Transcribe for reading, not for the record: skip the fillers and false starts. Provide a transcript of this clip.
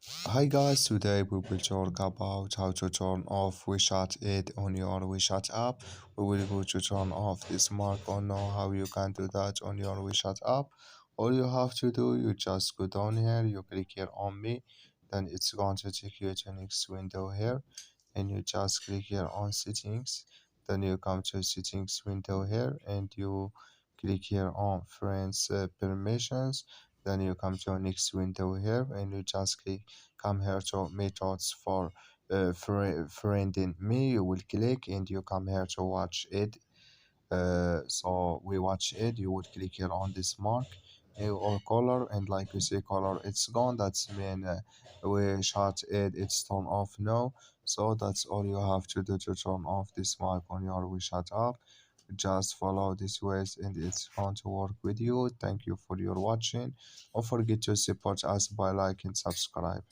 Hi guys, today we will talk about how to turn off WeChat ad on your WeChat app. We will go to turn off this mark on know how you can do that on your WeChat app. All you have to do, you just go down here, you click here on me, then it's going to take you to next window here, and you just click here on settings. Then you come to settings window here, and you click here on friends permissions. Then you come to next window here, and you just click come here to methods for friending me. You will click and you come here to watch it. So we watch it. You would click here on this mark or color, and like we say color it's gone. That's mean we shot it, it's turned off now. So that's all you have to do to turn off this mark on your WeChat app. Just follow these ways and it's going to work with you. Thank you for your watching. Don't forget to support us by like and subscribe.